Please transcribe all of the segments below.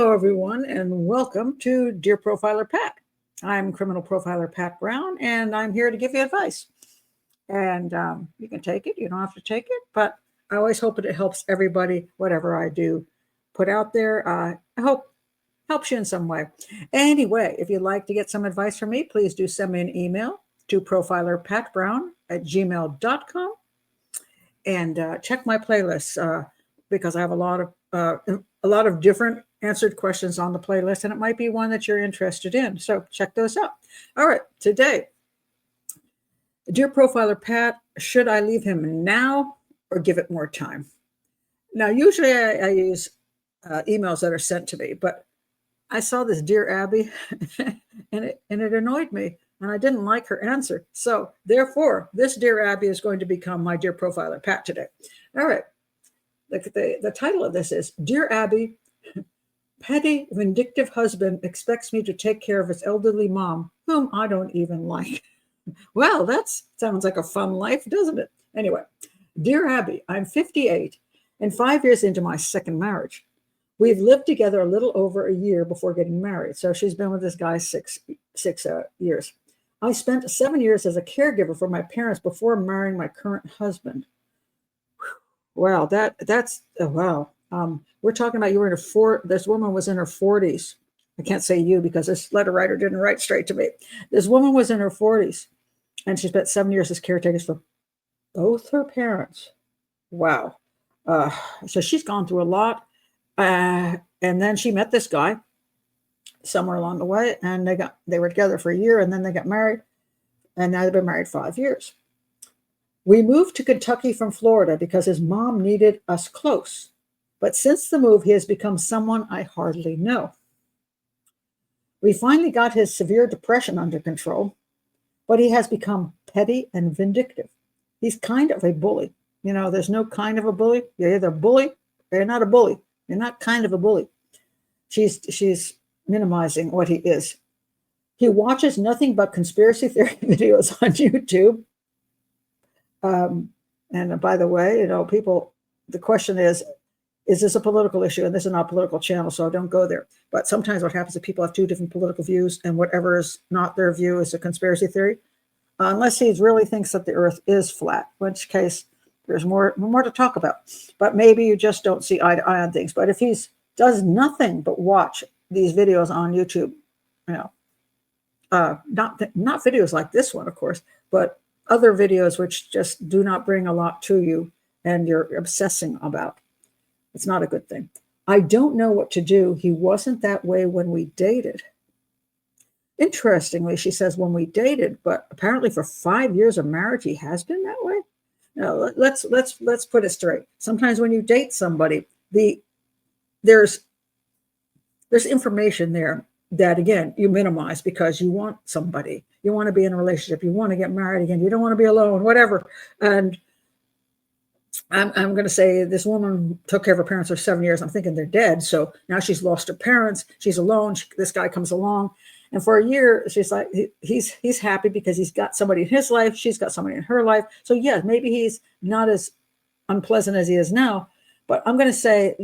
Hello, everyone, and welcome to Dear Profiler Pat. I'm criminal profiler Pat Brown, and I'm here to give you advice. And you can take it, you don't have to take it, but I always hope that it helps everybody, whatever I do put out there. I hope helps you in some way. Anyway, if you'd like to get some advice from me, please do send me an email to profilerpatbrown@gmail.com and check my playlists because I have a lot of different answered questions on the playlist, and it might be one that you're interested in. So check those out. All right, today, Dear Profiler Pat, should I leave him now or give it more time? Now, usually I use emails that are sent to me, but I saw this Dear Abby, and it annoyed me, and I didn't like her answer. So therefore, this Dear Abby is going to become my Dear Profiler Pat today. All right. The title of this is Dear Abby, petty, vindictive husband expects me to take care of his elderly mom, whom I don't even like. Well, that sounds like a fun life, doesn't it? Anyway, Dear Abby, I'm 58 and 5 years into my second marriage. We've lived together a little over a year before getting married. So she's been with this guy six years. I spent 7 years as a caregiver for my parents before marrying my current husband. Wow, that's wow. We're talking about you were in this woman was in her 40s. I can't say you because this letter writer didn't write straight to me. This woman was in her 40s, and she spent 7 years as caretakers for both her parents. Wow. So she's gone through a lot. And then she met this guy somewhere along the way, and they were together for a year, and then they got married, and now they've been married 5 years. We moved to Kentucky from Florida because his mom needed us close. But since the move, he has become someone I hardly know. We finally got his severe depression under control, but he has become petty and vindictive. He's kind of a bully. You know, there's no kind of a bully. You're either a bully or you're not a bully. You're not kind of a bully. She's minimizing what he is. He watches nothing but conspiracy theory videos on YouTube. And by the way, you know, the question is this a political issue? And this is not a political channel, so don't go there. But sometimes what happens is people have two different political views, and whatever is not their view is a conspiracy theory, unless he really thinks that the earth is flat, in which case there's more to talk about. But maybe you just don't see eye to eye on things. But if he does nothing but watch these videos on YouTube, you know, not videos like this one, of course, but other videos which just do not bring a lot to you and you're obsessing about. It's not a good thing. I don't know what to do. He wasn't that way when we dated. Interestingly, she says when we dated, but apparently for 5 years of marriage, he has been that way. Now, let's put it straight. Sometimes when you date somebody, there's information there that, again, you minimize because you want somebody. You want to be in a relationship. You want to get married again. You don't want to be alone, whatever. And I'm going to say this woman took care of her parents for 7 years. I'm thinking they're dead. So now she's lost her parents. She's alone. This guy comes along. And for a year, she's like, he's happy because he's got somebody in his life. She's got somebody in her life. So yeah, maybe he's not as unpleasant as he is now. But I'm going to say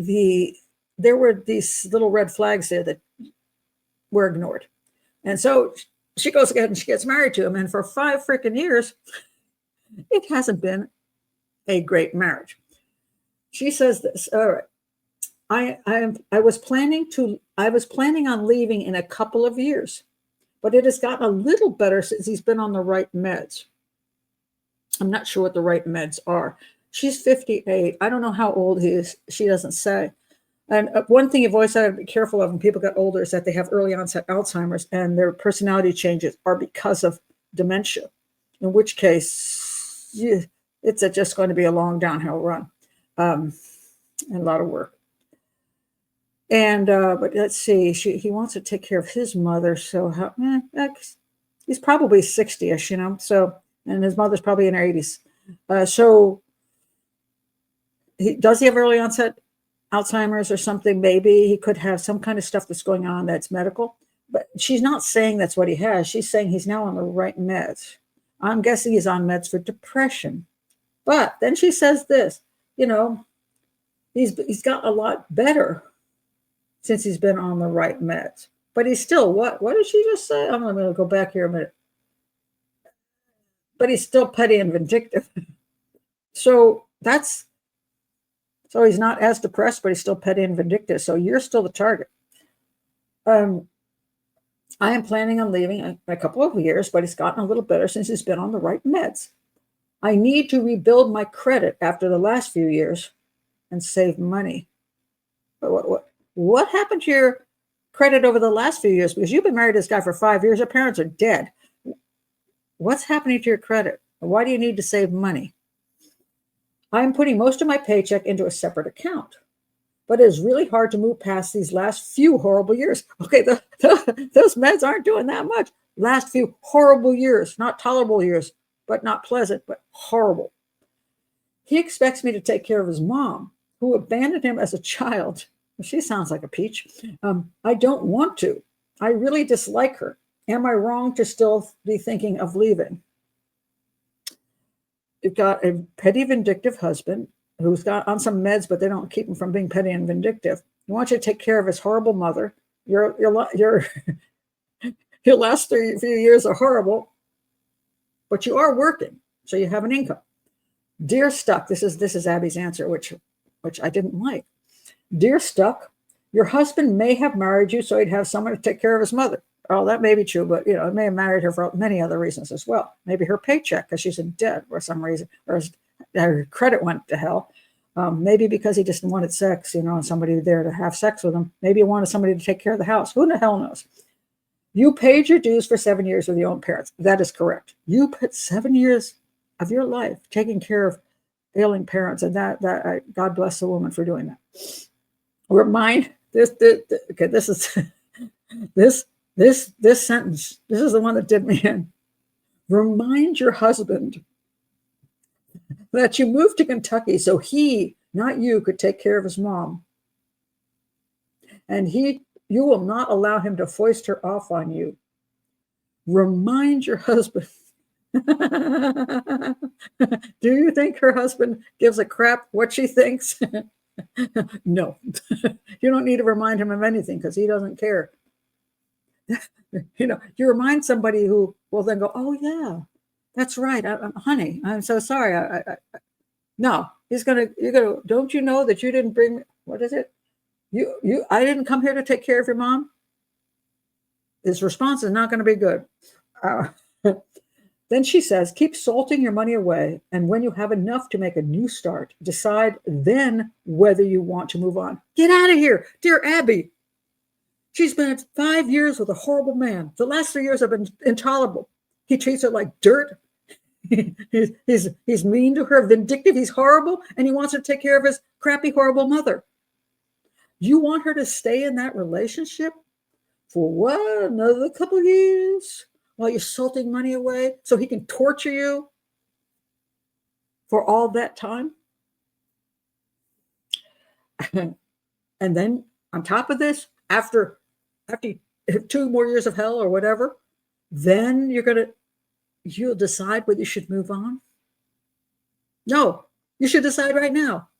there were these little red flags there that were ignored. And so she goes ahead and she gets married to him. And for 5 freaking years, it hasn't been a great marriage. She says this. All right. I was planning on leaving in a couple of years, but it has gotten a little better since he's been on the right meds. I'm not sure what the right meds are. She's 58. I don't know how old he is. She doesn't say. And one thing you've always got to be careful of when people get older is that they have early onset Alzheimer's and their personality changes are because of dementia, in which case it's just going to be a long downhill run and a lot of work. And but let's see, he wants to take care of his mother. So he's probably 60-ish, you know. So, and his mother's probably in her 80s. So does he have early onset Alzheimer's or something? Maybe he could have some kind of stuff that's going on that's medical, but she's not saying that's what he has. She's saying he's now on the right meds. I'm guessing he's on meds for depression. But then she says this, you know, he's got a lot better since he's been on the right meds. But he's still what? What did she just say? I'm going to go back here a minute. But he's still petty and vindictive. So he's not as depressed, but he's still petty and vindictive. So you're still the target. I am planning on leaving in a couple of years, but it's gotten a little better since he's been on the right meds. I need to rebuild my credit after the last few years and save money. But what happened to your credit over the last few years? Because you've been married to this guy for 5 years. Your parents are dead. What's happening to your credit? Why do you need to save money? I'm putting most of my paycheck into a separate account, but it is really hard to move past these last few horrible years. Okay, those meds aren't doing that much. Last few horrible years, not tolerable years, but not pleasant, but horrible. He expects me to take care of his mom, who abandoned him as a child. She sounds like a peach. I don't want to. I really dislike her. Am I wrong to still be thinking of leaving? You've got a petty, vindictive husband who's got on some meds, but they don't keep him from being petty and vindictive. He wants you to take care of his horrible mother. Your last few years are horrible, but you are working, so you have an income. Dear Stuck, this is Abby's answer, which I didn't like. Dear Stuck, your husband may have married you so he'd have someone to take care of his mother. Oh, that may be true, but it may have married her for many other reasons as well. Maybe her paycheck because she's in debt for some reason, or her credit went to hell. Maybe because he just wanted sex, and somebody there to have sex with him. Maybe he wanted somebody to take care of the house. Who the hell knows? You paid your dues for 7 years with your own parents. That is correct. You put 7 years of your life taking care of ailing parents, and that God bless the woman for doing that. Remind this sentence. This is the one that did me in. Remind your husband that you moved to Kentucky so he, not you, could take care of his mom. And you will not allow him to foist her off on you. Remind your husband. Do you think her husband gives a crap what she thinks? No. You don't need to remind him of anything because he doesn't care. You remind somebody who will then go, oh, yeah, that's right. Honey, I'm so sorry. No, you're going to, don't you know that you didn't bring, what is it? I didn't come here to take care of your mom. His response is not going to be good. Then she says, keep salting your money away. And when you have enough to make a new start, decide then whether you want to move on. Get out of here. Dear Abby, she's been 5 years with a horrible man. The last 3 years have been intolerable. He treats her like dirt. He's mean to her, vindictive. He's horrible. And he wants her to take care of his crappy, horrible mother. You want her to stay in that relationship for what? Another couple of years? While you're salting money away so he can torture you for all that time? And then on top of this, after 2 more years of hell or whatever, then you'll decide whether you should move on? No, you should decide right now.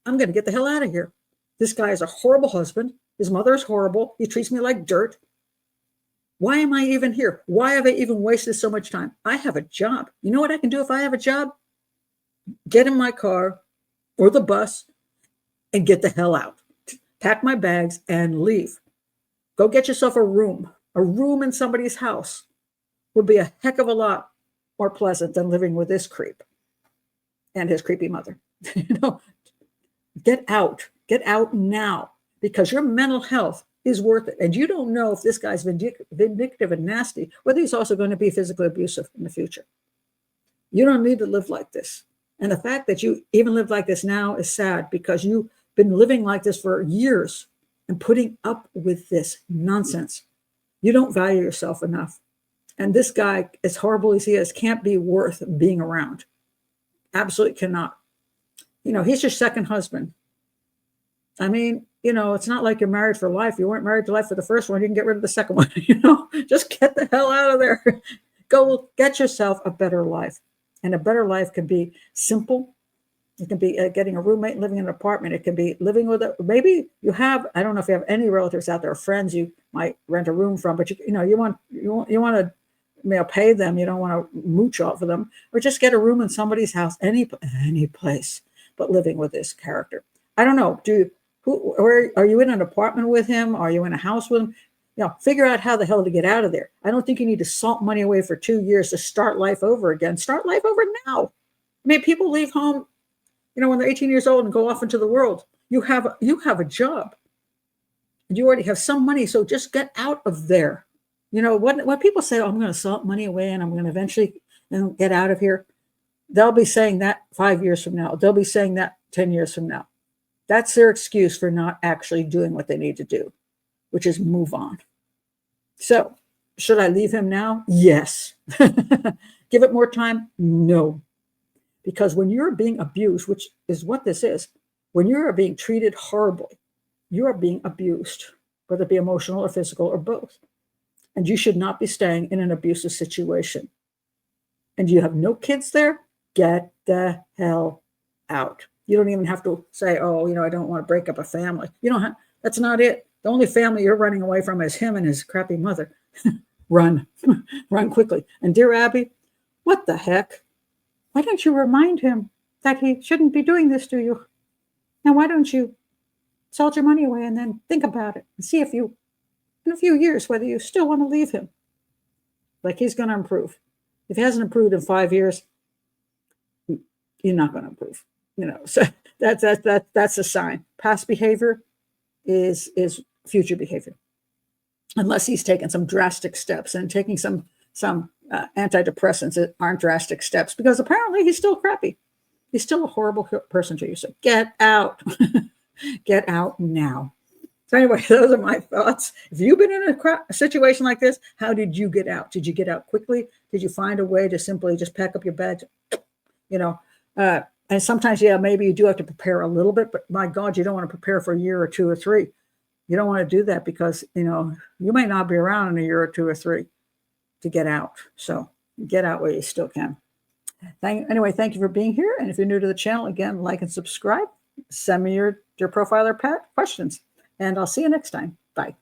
I'm going to get the hell out of here. This guy is a horrible husband. His mother is horrible. He treats me like dirt. Why am I even here? Why have I even wasted so much time? I have a job. You know what I can do if I have a job? Get in my car or the bus and get the hell out. Pack my bags and leave. Go get yourself a room. A room in somebody's house would be a heck of a lot more pleasant than living with this creep and his creepy mother. Get out. Get out now, because your mental health is worth it. And you don't know if this guy's vindictive and nasty, whether he's also going to be physically abusive in the future. You don't need to live like this. And the fact that you even live like this now is sad, because you've been living like this for years and putting up with this nonsense. You don't value yourself enough. And this guy, as horrible as he is, can't be worth being around. Absolutely cannot. He's your second husband. I mean, it's not like you're married for life. You weren't married to life for the first one. You can get rid of the second one. Just get the hell out of there. Go get yourself a better life. And a better life can be simple, It can be getting a roommate and living in an apartment. It can be living with maybe you have, I don't know if you have any relatives out there or friends you might rent a room from, but you want to pay them. You don't want to mooch off of them, or just get a room in somebody's house, any place, but living with this character. I don't know. Where are you in an apartment with him? Are you in a house with him? Figure out how the hell to get out of there. I don't think you need to salt money away for 2 years to start life over again. Start life over now. I mean, people leave home, when they're 18 years old and go off into the world. You have a job and you already have some money. So just get out of there. When people say, oh, I'm going to salt money away and I'm going to eventually get out of here, they'll be saying that 5 years from now. They'll be saying that 10 years from now. That's their excuse for not actually doing what they need to do, which is move on. So should I leave him now? Yes. Give it more time? No. Because when you're being abused, which is what this is, when you are being treated horribly, you are being abused, whether it be emotional or physical or both. And you should not be staying in an abusive situation. And you have no kids there, get the hell out. You don't even have to say, oh, I don't want to break up a family. You don't have, that's not it. The only family you're running away from is him and his crappy mother. Run, run quickly. And dear Abby, what the heck? Why don't you remind him that he shouldn't be doing this to you? Now, why don't you salt your money away and then think about it and see if you, in a few years, whether you still want to leave him. Like he's going to improve. If he hasn't improved in 5 years, you're not going to improve. So that's a sign. Past behavior is future behavior, unless he's taken some drastic steps, and taking some antidepressants that aren't drastic steps, because apparently he's still crappy. He's still a horrible person to you. So get out. Get out now. So anyway, those are my thoughts. If you've been in a situation like this, how did you get out? Did you get out quickly? Did you find a way to simply just pack up your bags? And sometimes, maybe you do have to prepare a little bit, but my God, you don't want to prepare for a year or 2 or 3. You don't want to do that because, you may not be around in a year or 2 or 3 to get out. So get out where you still can. Anyway, thank you for being here. And if you're new to the channel, again, like and subscribe. Send me your profiler questions. And I'll see you next time. Bye.